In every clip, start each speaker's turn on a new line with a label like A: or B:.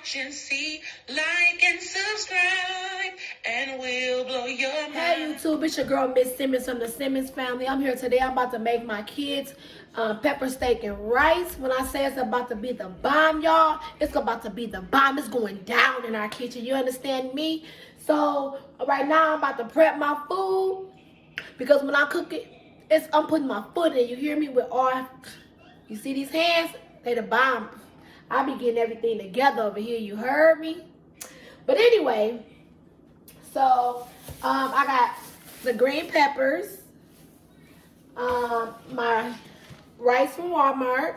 A: watch and see. Like and subscribe, and we'll blow your mind.
B: Hey YouTube, it's your girl Miss Simmons from the Simmons family. I'm here today. I'm about to make my kids pepper steak and rice. When I say it's about to be the bomb, y'all, it's about to be the bomb. It's going down in our kitchen. You understand me? So right now I'm about to prep my food because when I cook it, I'm putting my foot in. You hear me? With all, you see these hands? They the bomb. I be getting everything together over here. You heard me? But anyway, so I got the green peppers, my rice from Walmart,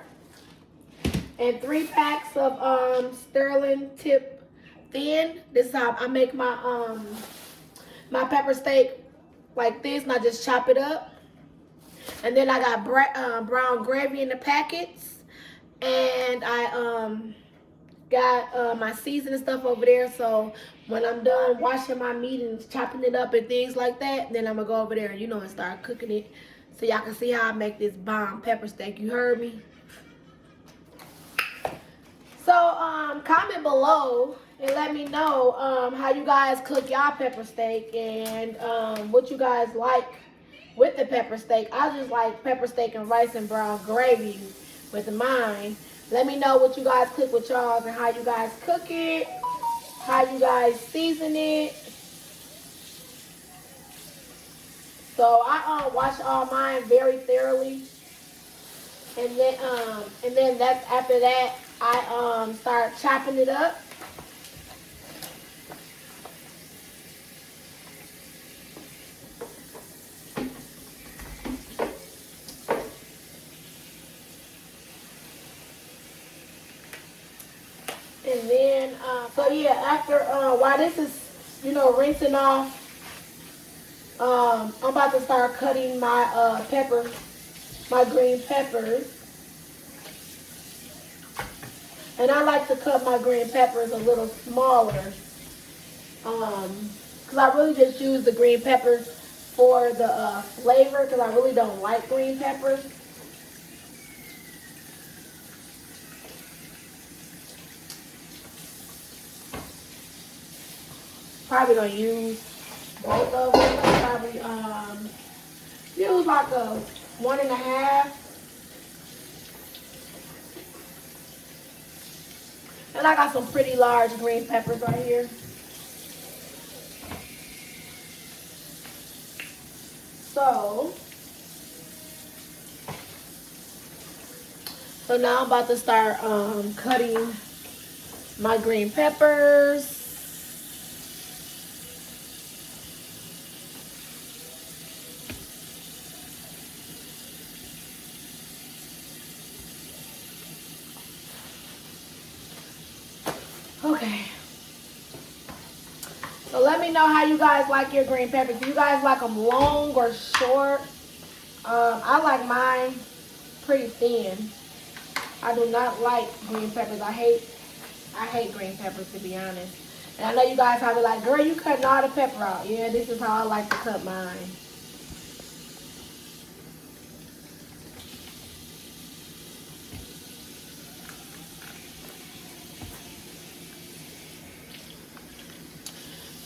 B: and 3 packs of Sterling Tip Thin. This is how I make my my pepper steak like this, and I just chop it up. And then I got brown gravy in the packets, and I got my seasoning stuff over there. So when I'm done washing my meat and chopping it up and things like that, then I'm gonna go over there and and start cooking it, so y'all can see how I make this bomb pepper steak. You heard me? So comment below and let me know how you guys cook y'all pepper steak, and what you guys like with the pepper steak. I just like pepper steak and rice and brown gravy with mine. Let me know what you guys cook with y'all and how you guys cook it, how you guys season it. So I wash all mine very thoroughly, and then that's after that I start chopping it up. And then, so yeah, after, while this is, rinsing off, I'm about to start cutting my my green peppers. And I like to cut my green peppers a little smaller, because I really just use the green peppers for the flavor, because I really don't like green peppers. Probably gonna use both of them. Probably use like a 1.5. And I got some pretty large green peppers right here. So now I'm about to start cutting my green peppers. Okay. So let me know how you guys like your green peppers. Do you guys like them long or short? I like mine pretty thin. I do not like green peppers. I hate green peppers, to be honest. And I know you guys probably like, girl, you cutting all the pepper out. Yeah, this is how I like to cut mine.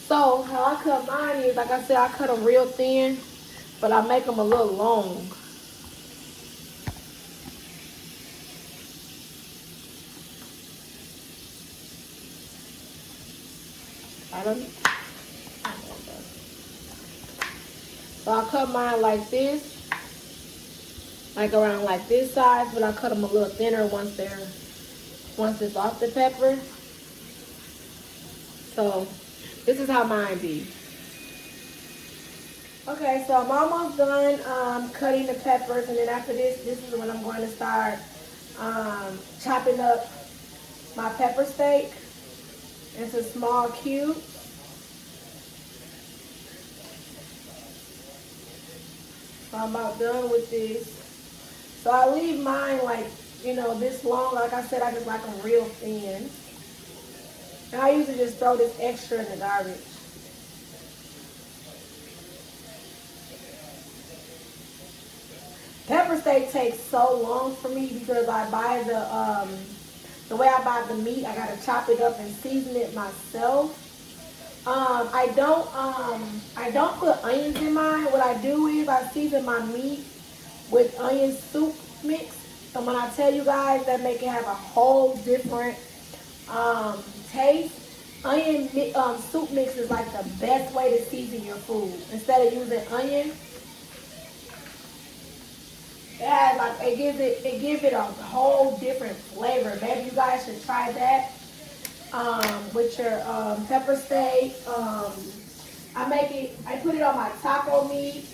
B: So how I cut mine is, like I said, I cut them real thin, but I make them a little long. So I cut mine like this, like around like this size, but I cut them a little thinner once it's off the pepper. So this is how mine be. Okay, so I'm almost done cutting the peppers, and then after this is when I'm going to start chopping up my pepper steak into small cubes. So I'm about done with this. So I leave mine like, this long. Like I said, I just like them real thin. And I usually just throw this extra in the garbage. Pepper steak takes so long for me because I buy the way I buy the meat, I gotta chop it up and season it myself. I don't put onions in mine. What I do is I season my meat with onion soup mix. So when I tell you guys that make it have a whole different taste, soup mix is like the best way to season your food. Instead of using onion, it gives it a whole different flavor. Maybe you guys should try that with your pepper steak. I put it on my taco meat.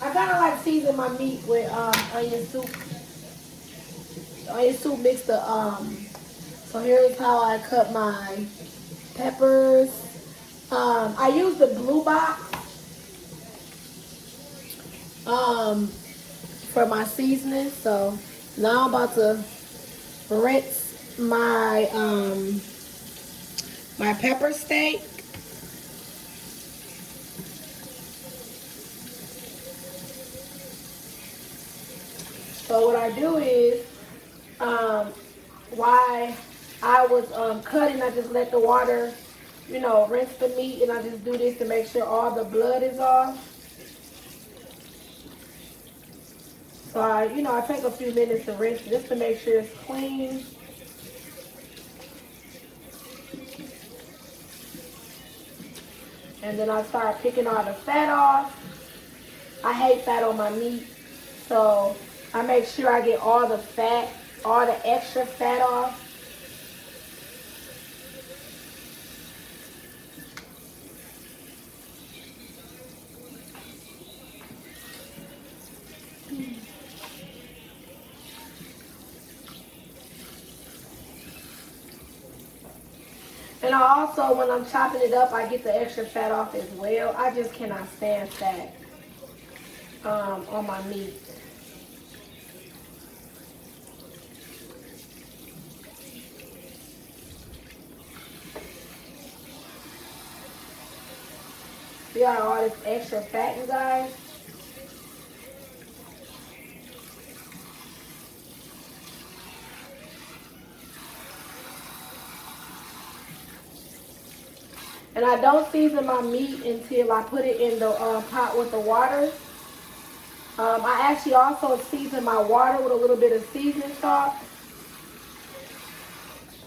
B: I kind of like season my meat with onion soup. The onion soup mix the so here's how I cut my peppers. I use the blue box for my seasoning. So now I'm about to rinse my my pepper steak. So what I do is, while I was cutting, I just let the water, rinse the meat, and I just do this to make sure all the blood is off. So I take a few minutes to rinse just to make sure it's clean. And then I start picking all the fat off. I hate fat on my meat, so I make sure I get all the fat, all the extra fat off. And I also, when I'm chopping it up, I get the extra fat off as well. I just cannot stand fat on my meat. See all this extra fat, you guys? And I don't season my meat until I put it in the pot with the water. I actually also season my water with a little bit of seasoning salt.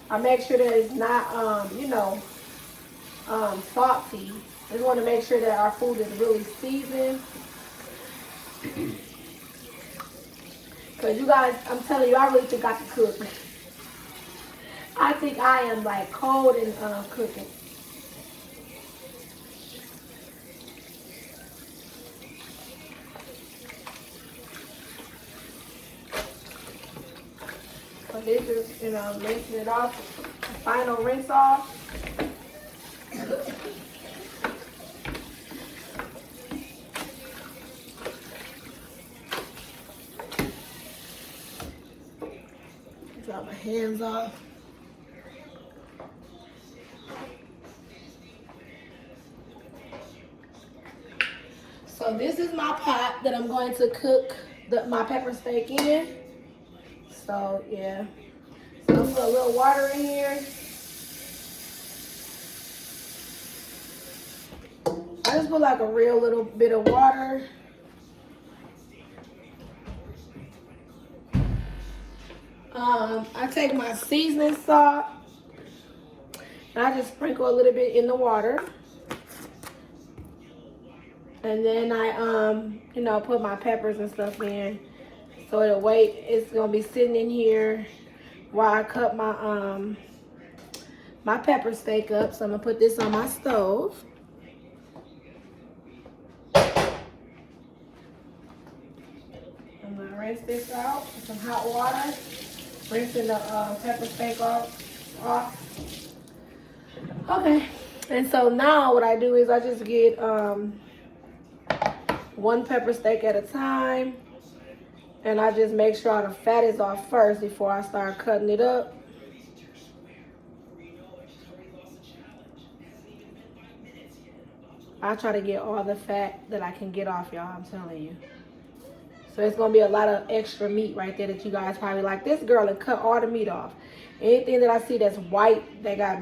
B: I make sure that it's not, salty. I just want to make sure that our food is really seasoned. Because you guys, I'm telling you, I really think I can cook. I think I am like cold in cooking. So this is, rinsing it off, final rinse off. Drop my hands off. So this is my pot that I'm going to cook my pepper steak in. So yeah, so I'm put a little water in here. I just put like a real little bit of water. I take my seasoning salt and I just sprinkle a little bit in the water. And then I, put my peppers and stuff in. So it's gonna be sitting in here while I cut my my pepper steak up. So I'm gonna put this on my stove. I'm gonna rinse this out with some hot water. Rinsing the pepper steak off. Okay, and so now what I do is I just get one pepper steak at a time. And I just make sure all the fat is off first before I start cutting it up. I try to get all the fat that I can get off, y'all, I'm telling you. So it's gonna be a lot of extra meat right there that you guys probably like. This girl and cut all the meat off. Anything that I see that's white that got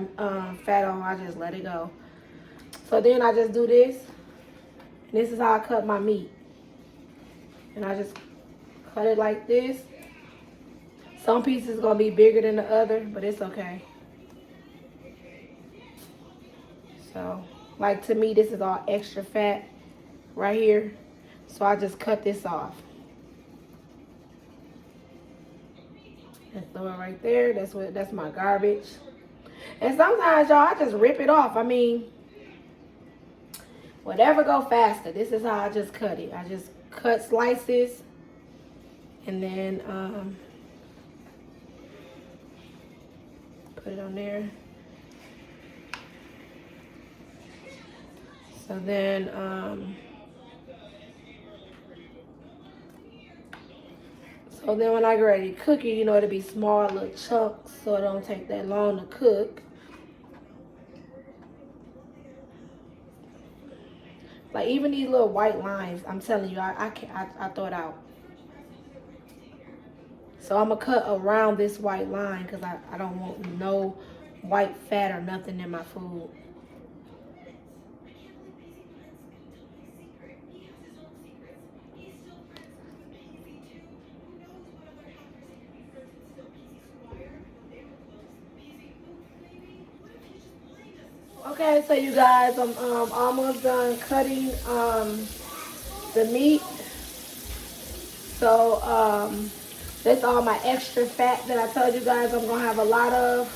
B: fat on, I just let it go. So then I just do this. And this is how I cut my meat. And I just cut it like this. Some pieces gonna be bigger than the other, but it's okay. So, like to me, this is all extra fat right here. So I just cut this off. And throw it right there. That's my garbage. And sometimes, y'all, I just rip it off. I mean, whatever go faster. This is how I just cut it. I just cut slices. And then put it on there. So then when I get ready to cook it, you know, it'll be small little chunks so it don't take that long to cook. Like even these little white lines, I'm telling you, I throw it out. So I'm gonna cut around this white line because I don't want no white fat or nothing in my food. Okay, so you guys, I'm almost done cutting the meat. So that's all my extra fat that I told you guys I'm gonna have a lot of.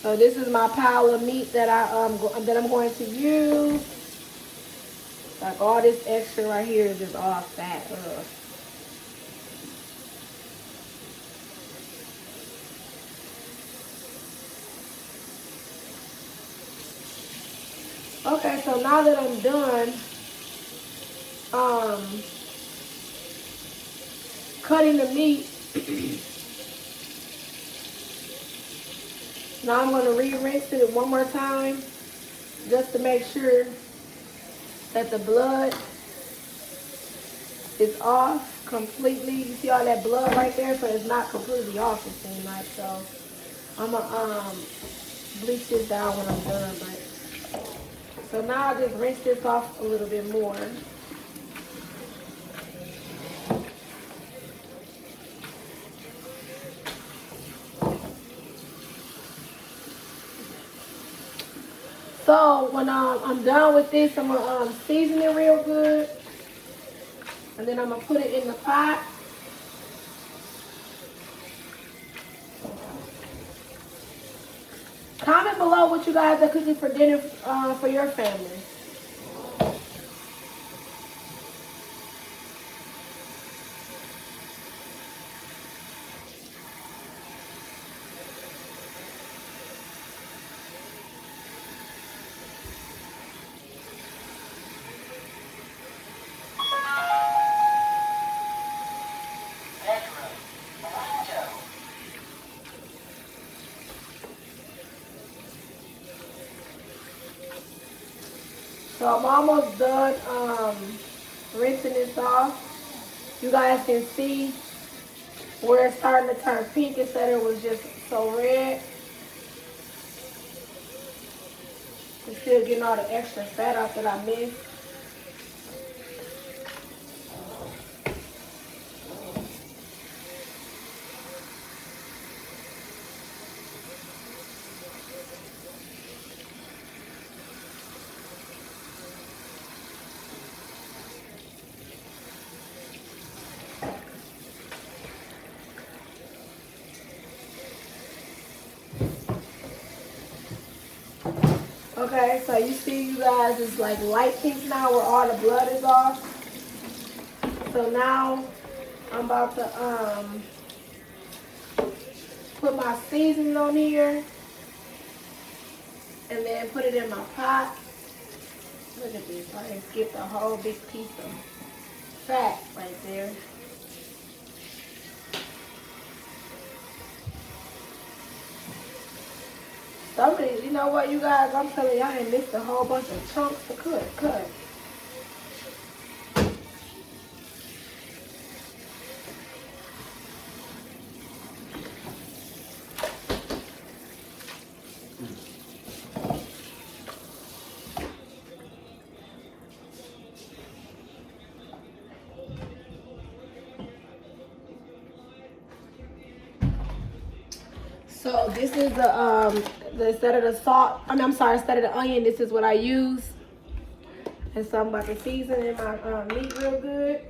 B: So this is my pile of meat that I'm going to use. Like all this extra right here is just all fat. Ugh. Okay, so now that I'm done cutting the meat, now I'm going to re-rinse it one more time just to make sure that the blood is off completely. You see all that blood right there? So it's not completely off, it seems like. So I'm going to bleach this down when I'm done. So now I just rinse this off a little bit more. So when I'm done with this, I'm going to season it real good. And then I'm going to put it in the pot. Comment below what you guys are cooking for dinner for your family. So I'm almost done rinsing this off. You guys can see where it's starting to turn pink instead it was just so red. It's still getting all the extra fat out that I missed. Okay, so you see you guys, it's like light pink now where all the blood is off. So now I'm about to put my seasoning on here and then put it in my pot. Look at this, I just skipped a whole big piece of fat right there. Some of these, you know what, you guys? I'm telling you, I ain't missed a whole bunch of chunks to cut. So this is the instead of the salt. I'm sorry, instead of the onion, this is what I use. And so I'm about to season in my meat real good.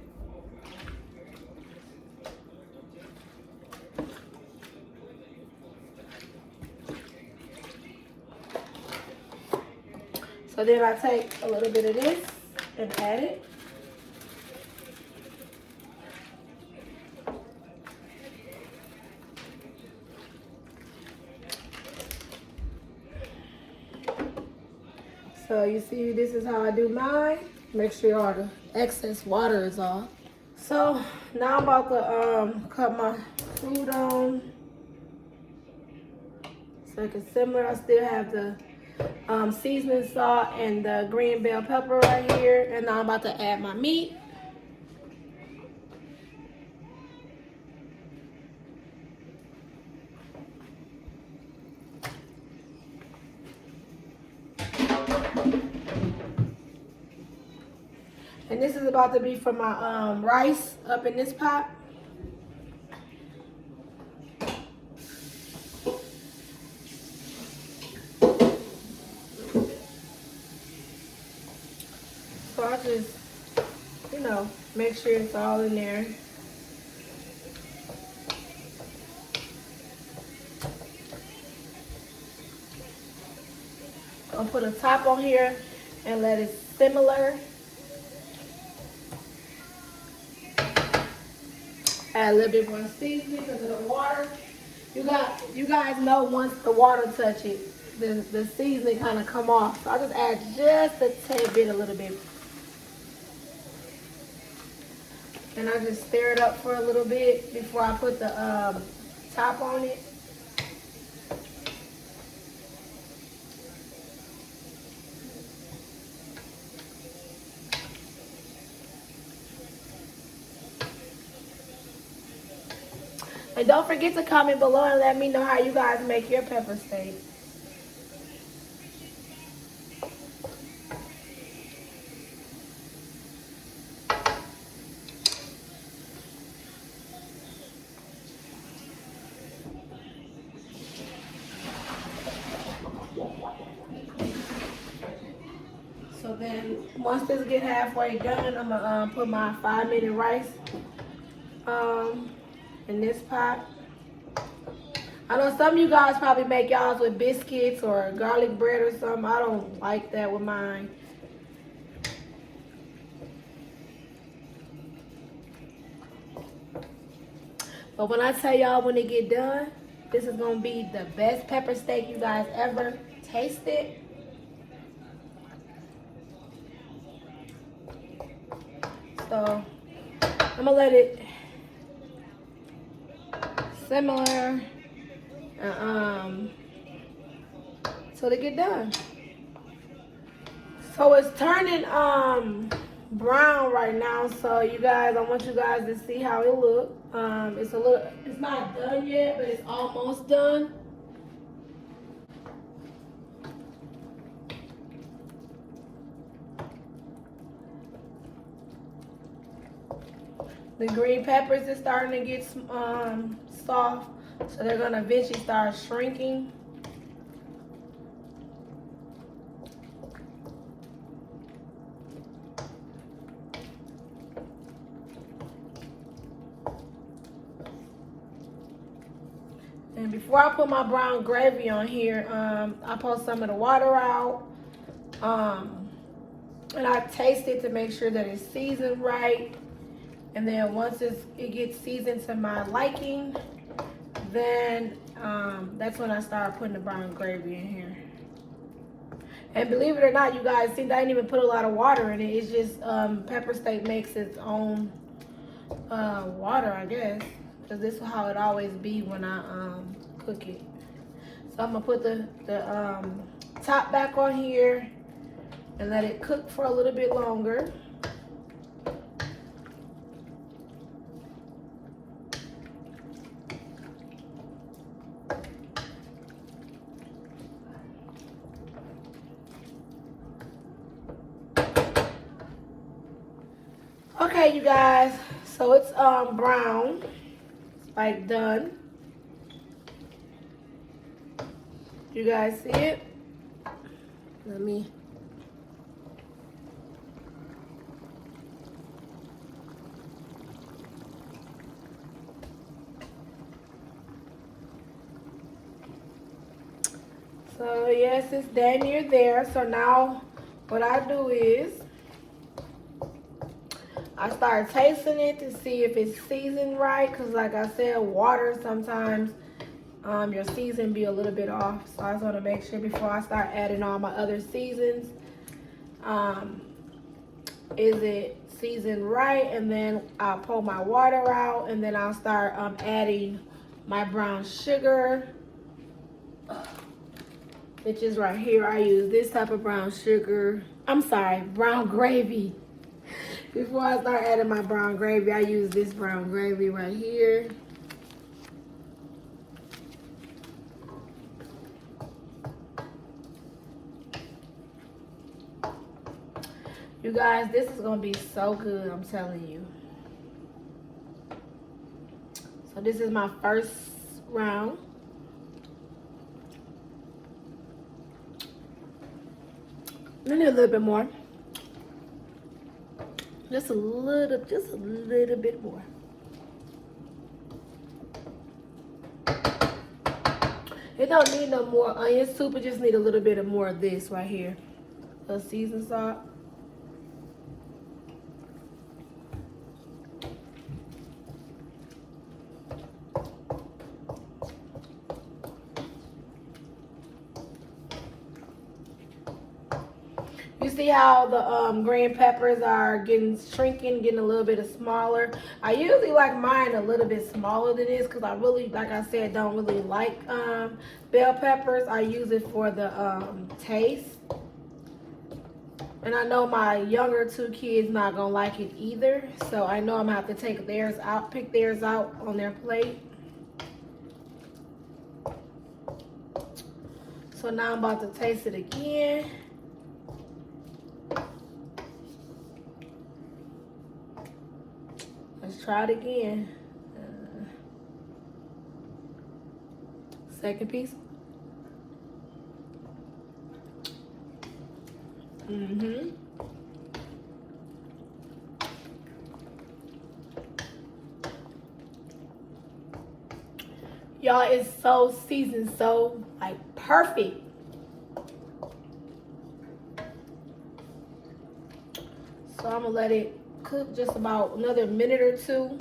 B: So then I take a little bit of this and add it. So you see, this is how I do mine. Make sure all the excess water is off. So now I'm about to cut my food on. So it's similar. I still have the seasoning salt and the green bell pepper right here. And now I'm about to add my meat. And this is about to be for my rice up in this pot. So I just, you know, make sure it's all in there. I'll put a top on here and let it simmer. Add a little bit more seasoning because of the water. You guys know once the water touch it, the seasoning kind of come off. So I just add just a tad bit, a little bit. And I just stir it up for a little bit before I put the top on it. And don't forget to comment below and let me know how you guys make your pepper steak. So then once this get halfway done, I'm gonna put my 5-minute rice in this pot. I know some of you guys probably make y'all's with biscuits or garlic bread or something. I don't like that with mine. But when I tell y'all when it get done, this is gonna be the best pepper steak you guys ever tasted. So I'm gonna let it simmer so they get done. So it's turning brown right now. So you guys, I want you guys to see how it look. It's not done yet, but it's almost done. The green peppers is starting to get soft, so they're gonna eventually start shrinking. And before I put my brown gravy on here, I pour some of the water out, and I taste it to make sure that it's seasoned right. And then once it gets seasoned to my liking, then that's when I start putting the brown gravy in here. And believe it or not, you guys, see, I didn't even put a lot of water in it. It's just pepper steak makes its own water, I guess. Because this is how it always be when I cook it. So I'm gonna put the top back on here and let it cook for a little bit longer. Okay, you guys, so it's brown, it's like done. You guys see it? Let me. So yes, it's damn near there. So now what I do is I start tasting it to see if it's seasoned right. Cause like I said, water sometimes your season be a little bit off. So I just want to make sure before I start adding all my other seasons, is it seasoned right? And then I'll pull my water out, and then I'll start adding my brown sugar, which is right here. I use this type of brown sugar. I'm sorry, brown gravy. Before I start adding my brown gravy, I use this brown gravy right here. You guys, this is gonna be so good, I'm telling you. So this is my first round. I need a little bit more. Just a little bit more. It don't need no more onion soup. It just need a little bit of more of this right here. A seasoned salt. You see how the green peppers are shrinking, getting a little bit of smaller. I usually like mine a little bit smaller than this because I really, like I said, don't really like bell peppers. I use it for the taste. And I know my younger two kids not gonna like it either. So I know I'm gonna have to take theirs out, pick theirs out on their plate. So now I'm about to taste it again. Let's try it again. Second piece. Y'all, it's so seasoned, so like perfect. So I'm gonna let it cook just about another minute or two.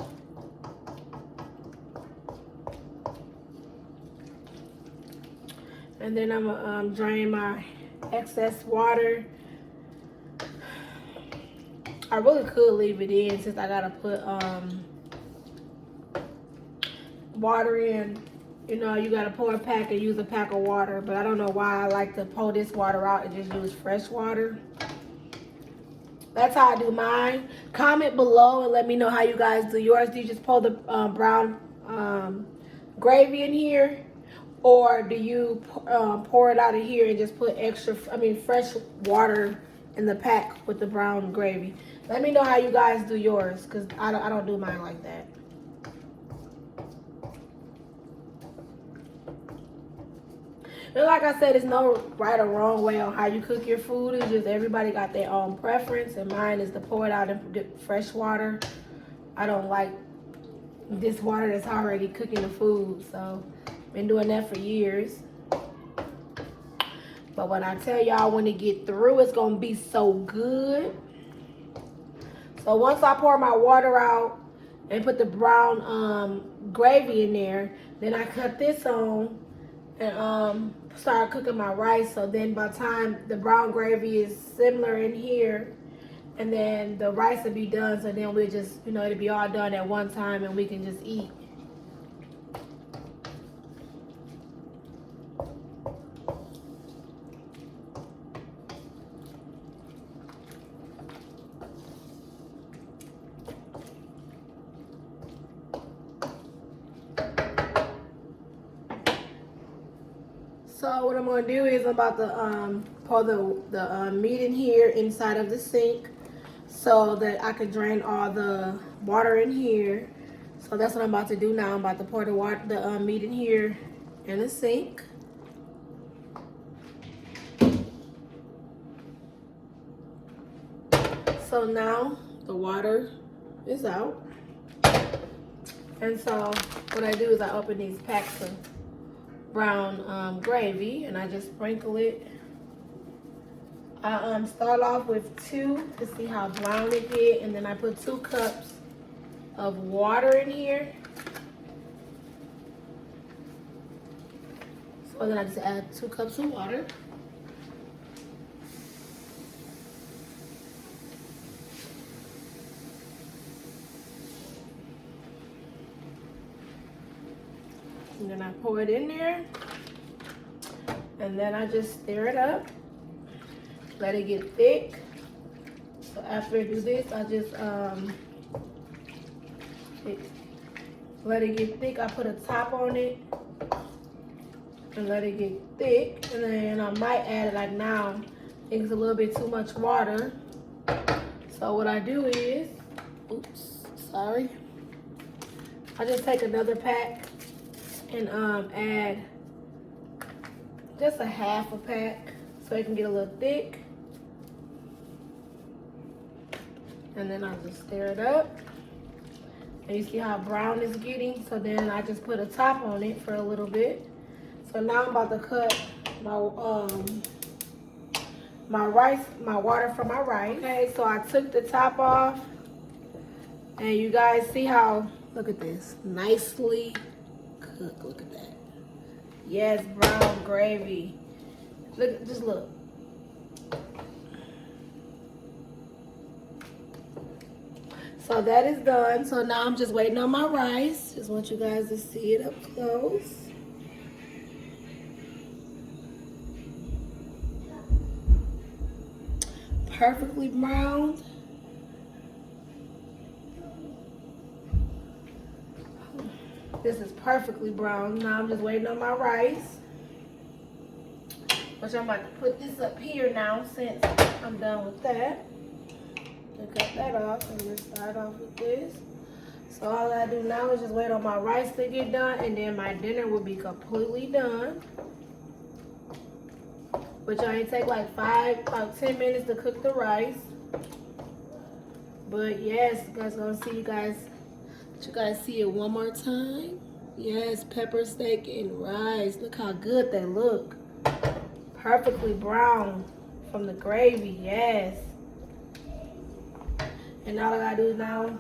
B: And then I'm gonna drain my excess water. I really could leave it in since I gotta put water in. You know, you gotta pour a pack and use a pack of water, but I don't know why I like to pour this water out and just use fresh water. That's how I do mine. Comment below and let me know how you guys do yours. Do you just pour the brown gravy in here? Or do you pour it out of here and just put fresh water in the pack with the brown gravy? Let me know how you guys do yours, because I don't do mine like that. And like I said, there's no right or wrong way on how you cook your food. It's just everybody got their own preference, and mine is to pour it out in fresh water. I don't like this water that's already cooking the food, so been doing that for years. But when I tell y'all, when it get through, it's gonna be so good. So once I pour my water out and put the brown gravy in there, then I cut this on and start cooking my rice. So then by the time the brown gravy is similar in here, and then the rice will be done, so then we'll just, it'll be all done at one time and we can just eat. So what I'm gonna do is I'm about to pour the meat in here inside of the sink so that I can drain all the water in here. So that's what I'm about to do now. I'm about to pour the meat in here in the sink. So now the water is out. And so what I do is I open these packs of brown gravy and I just sprinkle it. I start off with 2 to see how brown it get, and then I put 2 cups of water in here. So then I just add 2 cups of water. And then I pour it in there. And then I just stir it up. Let it get thick. So after I do this, I just let it get thick. I put a top on it and let it get thick. And then I might add it like now. It's a little bit too much water. So what I do is, oops, sorry. I just take another pack and add just a half a pack so it can get a little thick. And then I just stir it up. And you see how brown it's getting? So then I just put a top on it for a little bit. So now I'm about to cut my water from my rice. Okay, so I took the top off. And you guys see how, look at this, nicely cooked. Look at that. Yes, brown gravy. Look, just look. So that is done. So now I'm just waiting on my rice. Just want you guys to see it up close. Perfectly browned. This is perfectly brown. Now I'm just waiting on my rice. Which I'm about to put this up here now since I'm done with that. To cut that off and just start off with this. So all I do now is just wait on my rice to get done, and then my dinner will be completely done. Which only take like about 10 minutes to cook the rice. But yes, you guys gonna see you guys see it one more time. Yes, pepper steak and rice. Look how good they look. Perfectly brown from the gravy, yes. And all I gotta do now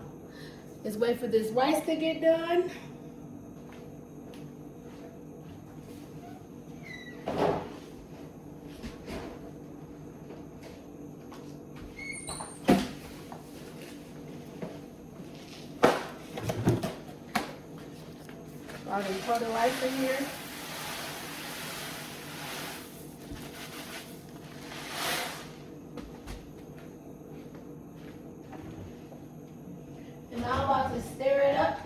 B: is wait for this rice to get done. So I'm gonna pour the rice in here. And now I'm about to stir it up.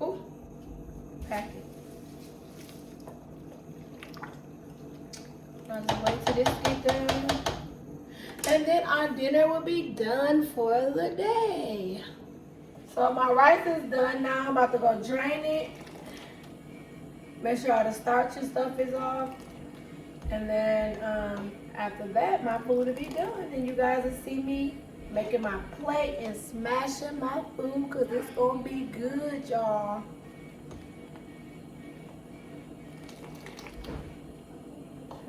B: Ooh, pack it. Now just wait till this get done. And then our dinner will be done for the day. So my rice is done now. I'm about to go drain it. Make sure all the starch and stuff is off. And then after that, my food will be done. And you guys will see me making my plate and smashing my food because it's going to be good, y'all.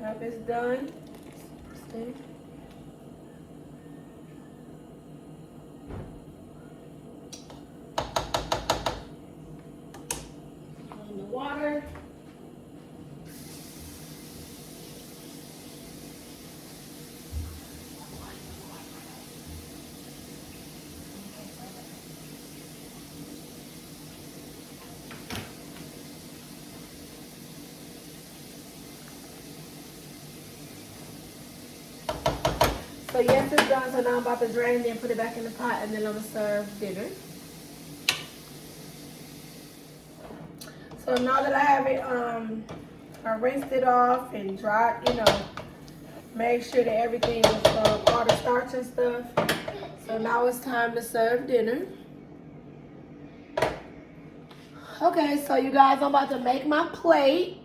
B: After it's done, see? On the water. So yes, it's done. So now I'm about to drain it and put it back in the pot, and then I'm gonna serve dinner. So now that I have it, I rinsed it off and dried, make sure that everything is all the starch and stuff. So now it's time to serve dinner. Okay, so you guys, I'm about to make my plate.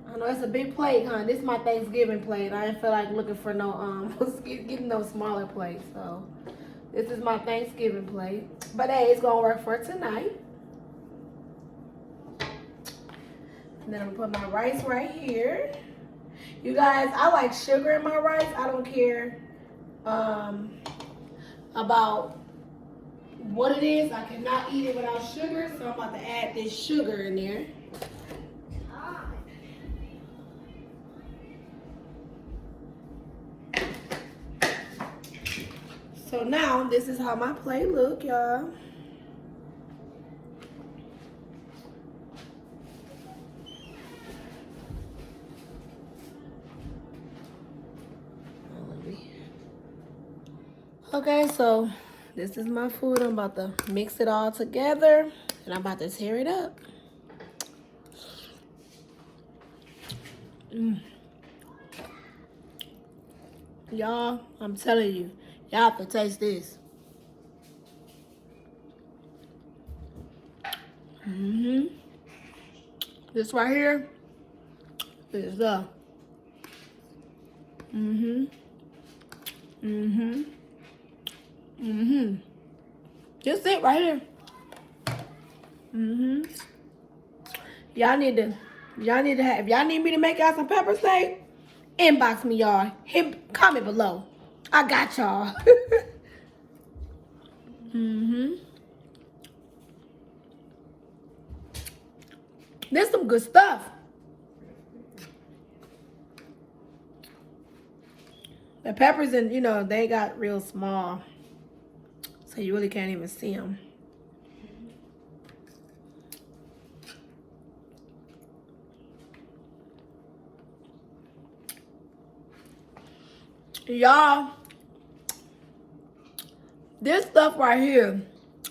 B: I know it's a big plate, huh? This is my Thanksgiving plate. I didn't feel like looking for no getting no smaller plate. So this is my Thanksgiving plate. But hey, it's gonna work for tonight. And then I'm gonna put my rice right here. You guys, I like sugar in my rice. I don't care about what it is. I cannot eat it without sugar, so I'm about to add this sugar in there. So now this is how my plate look, y'all. Okay, so this is my food. I'm about to mix it all together and I'm about to tear it up. Y'all, I'm telling you, y'all have to taste this. This right here is the just it right here. Y'all need to have, if y'all need me to make y'all some pepper steak, inbox me, y'all. Comment below. I got y'all. There's some good stuff. The peppers, and they got real small, so you really can't even see them. Y'all, this stuff right here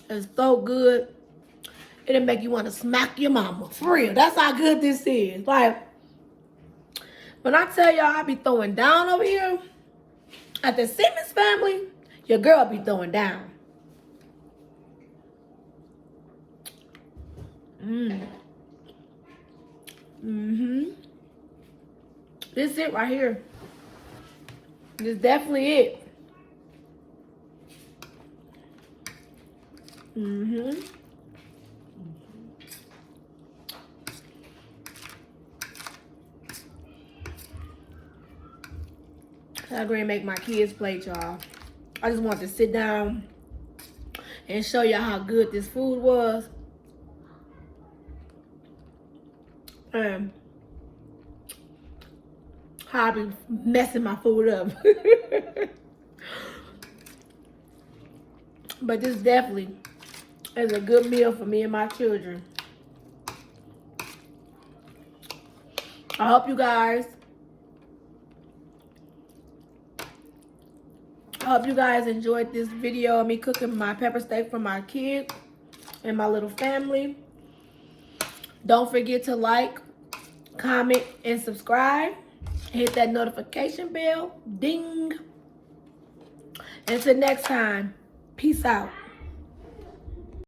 B: is so good. It'll make you want to smack your mama. For real. That's how good this is. Like, when I tell y'all I be throwing down over here, at the Simmons family, your girl be throwing down. This is it right here. This is definitely it. I'm going to make my kids plate, y'all. I just want to sit down and show y'all how good this food was. And how I be messing my food up. But this definitely is a good meal for me and my children. I hope you guys enjoyed this video of me cooking my pepper steak for my kids and my little family. Don't forget to like, comment, and subscribe. Hit that notification bell. Ding. Until next time, peace out.